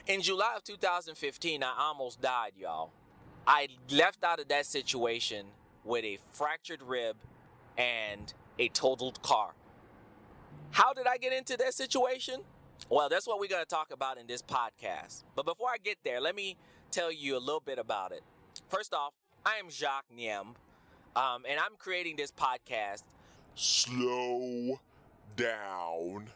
In July of 2015, I almost died, y'all. I left out of that situation with a fractured rib and a totaled car. How did I get into that situation? Well, that's what we're going to talk about in this podcast. But before I get there, let me tell you a little bit about it. First off, I am Jacques Niemb, and I'm creating this podcast, Slow Down,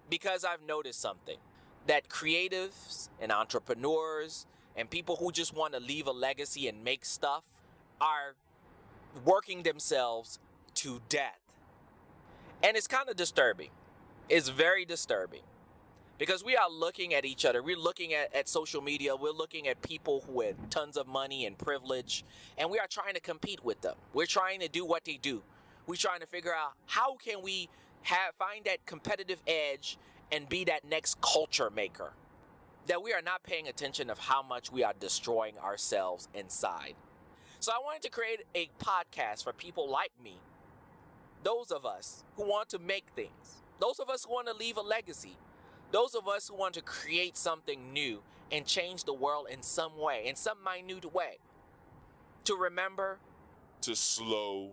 because I've noticed something. That creatives and entrepreneurs and people who just want to leave a legacy and make stuff are working themselves to death. And it's kind of disturbing. It's very disturbing. Because we are looking at each other. We're looking at social media. We're looking at people with tons of money and privilege. And we are trying to compete with them. We're trying to do what they do. We're trying to figure out how can we find that competitive edge and be that next culture maker. That we are not paying attention of how much we are destroying ourselves inside. So I wanted to create a podcast for people like me. Those of us who want to make things. Those of us who want to leave a legacy. Those of us who want to create something new and change the world in some way, in some minute way. To remember to slow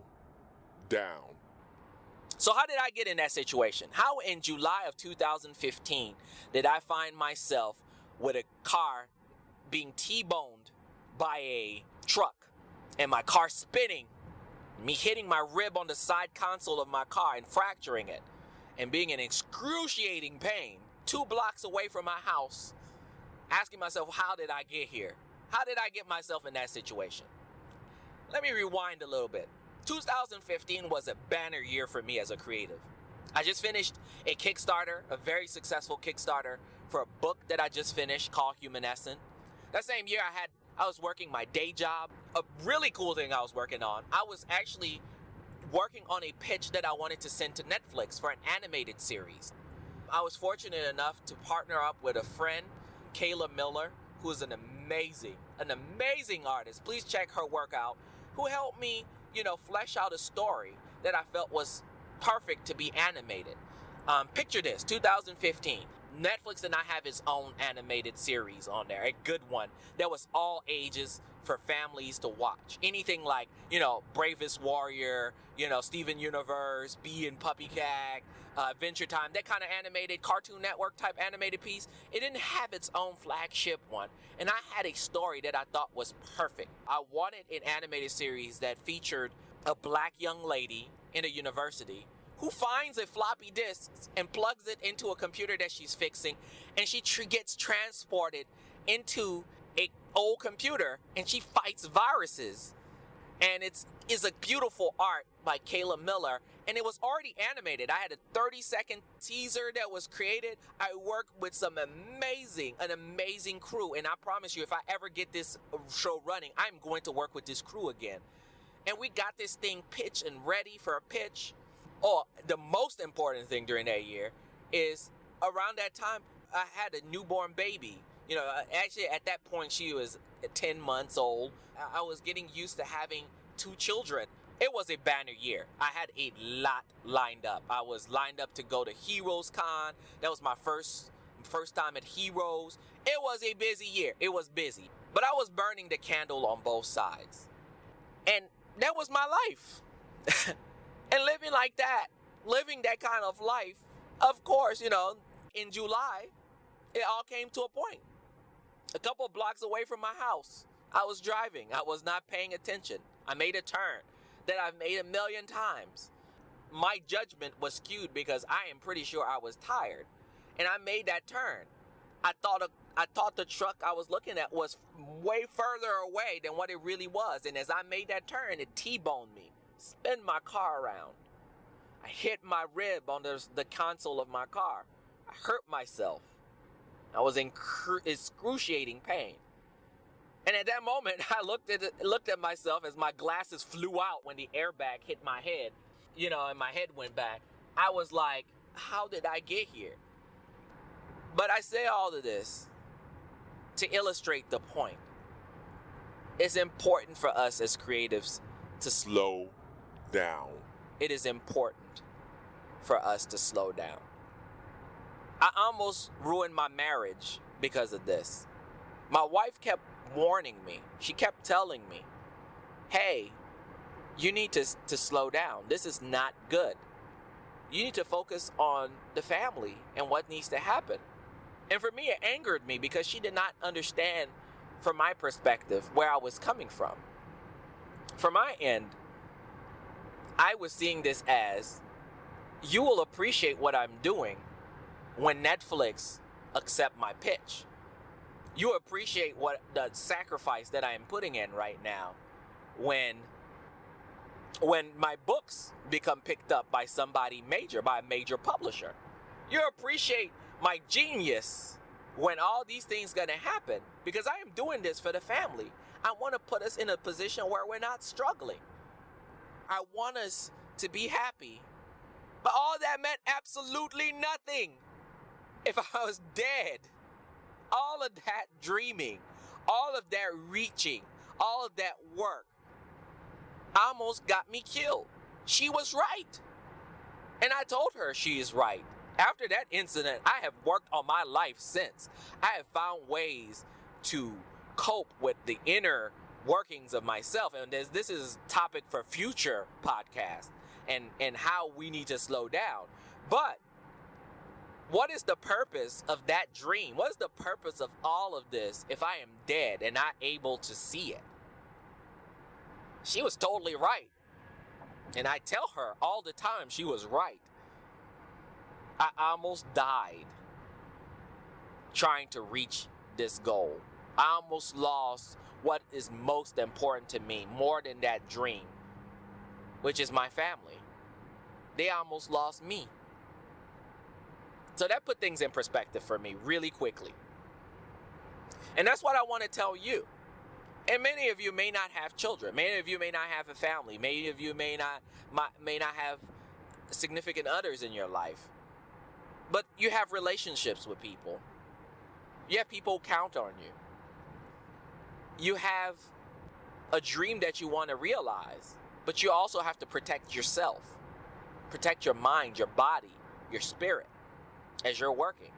down. So how did I get in that situation? How in July of 2015 did I find myself with a car being T-boned by a truck and my car spinning, me hitting my rib on the side console of my car and fracturing it and being in excruciating pain 2 blocks away from my house, asking myself, how did I get here? How did I get myself in that situation? Let me rewind a little bit. 2015 was a banner year for me as a creative. I just finished a Kickstarter, a very successful Kickstarter for a book that I just finished called Humanescent. That same year I was working my day job. A really cool thing I was working on. I was actually working on a pitch that I wanted to send to Netflix for an animated series. I was fortunate enough to partner up with a friend, Kayla Miller, who is an amazing artist. Please check her work out, who helped me flesh out a story that I felt was perfect to be animated. Picture this, 2015. Netflix did not have its own animated series on there, a good one that was all ages for families to watch. Anything like, Bravest Warrior, Steven Universe, Bee and Puppy Cat, Adventure Time, that kind of animated Cartoon Network type animated piece. It didn't have its own flagship one. And I had a story that I thought was perfect. I wanted an animated series that featured a black young lady in a university who finds a floppy disk and plugs it into a computer that she's fixing, and she gets transported into an old computer and she fights viruses. And it's a beautiful art by Kayla Miller, and it was already animated. I had a 30-second teaser that was created. I worked with an amazing crew, and I promise you, if I ever get this show running, I'm going to work with this crew again. And we got this thing pitched and ready for a pitch. Oh, the most important thing during that year is around that time, I had a newborn baby. Actually at that point she was 10 months old. I was getting used to having 2 children. It was a banner year. I had a lot lined up. I was lined up to go to Heroes Con. That was my first time at Heroes. It was a busy year. It was busy. But I was burning the candle on both sides. And that was my life. And living like that, living that kind of life, of course, in July, it all came to a point. A couple of blocks away from my house, I was driving. I was not paying attention. I made a turn that I've made 1,000,000 times. My judgment was skewed because I am pretty sure I was tired. And I made that turn. I thought the truck I was looking at was way further away than what it really was. And as I made that turn, it T-boned me. Spin my car around. I hit my rib on the console of my car. I hurt myself. I was in excruciating pain. And at that moment, I looked at myself as my glasses flew out when the airbag hit my head, and my head went back. I was like, how did I get here? But I say all of this to illustrate the point. It's important for us as creatives to slow down. It is important for us to slow down. I almost ruined my marriage because of this. My wife kept warning me. She kept telling me, hey, you need to slow down. This is not good. You need to focus on the family and what needs to happen. And for me, it angered me because she did not understand from my perspective where I was coming from. From my end, I was seeing this as, you will appreciate what I'm doing when Netflix accept my pitch. You appreciate what the sacrifice that I am putting in right now when my books become picked up by somebody major, by a major publisher. You appreciate my genius when all these things gonna happen, because I am doing this for the family. I want to put us in a position where we're not struggling. I want us to be happy. But all that meant absolutely nothing if I was dead. All of that dreaming, all of that reaching, all of that work almost got me killed. She was right. And I told her she is right. After that incident, I have worked on my life since. I have found ways to cope with the inner workings of myself. And this is a topic for future podcasts and how we need to slow down. But what is the purpose of that dream? What is the purpose of all of this if I am dead and not able to see it? She was totally right. And I tell her all the time she was right. I almost died trying to reach this goal. I almost lost what is most important to me, more than that dream, which is my family. They almost lost me. So that put things in perspective for me really quickly. And that's what I want to tell you. And many of you may not have children. Many of you may not have a family. Many of you may not have significant others in your life. But you have relationships with people. You have people who count on you. You have a dream that you want to realize, but you also have to protect yourself. Protect your mind, your body, your spirit as you're working.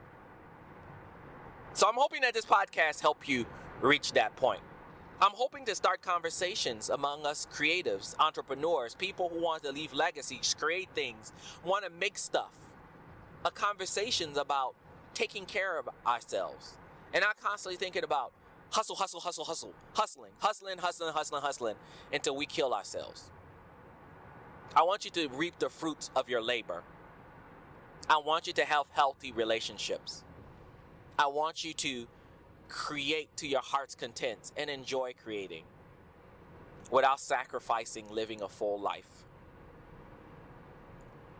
So I'm hoping that this podcast helped you reach that point. I'm hoping to start conversations among us creatives, entrepreneurs, people who want to leave legacies, create things, want to make stuff. Conversations about taking care of ourselves. And not constantly thinking about hustling until we kill ourselves. I want you to reap the fruits of your labor. I want you to have healthy relationships. I want you to create to your heart's content and enjoy creating without sacrificing living a full life.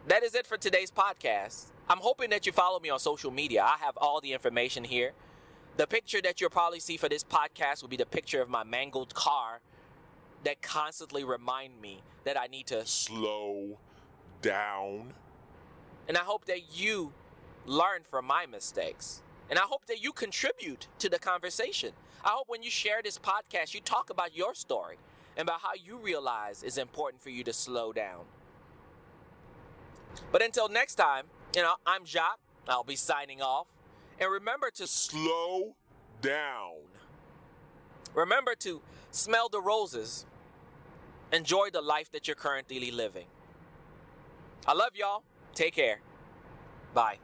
That is it for today's podcast. I'm hoping that you follow me on social media. I have all the information here. The picture that you'll probably see for this podcast will be the picture of my mangled car that constantly remind me that I need to slow down. And I hope that you learn from my mistakes. And I hope that you contribute to the conversation. I hope when you share this podcast, you talk about your story and about how you realize it's important for you to slow down. But until next time, I'm Jacques. I'll be signing off. And remember to slow down. Remember to smell the roses. Enjoy the life that you're currently living. I love y'all. Take care. Bye.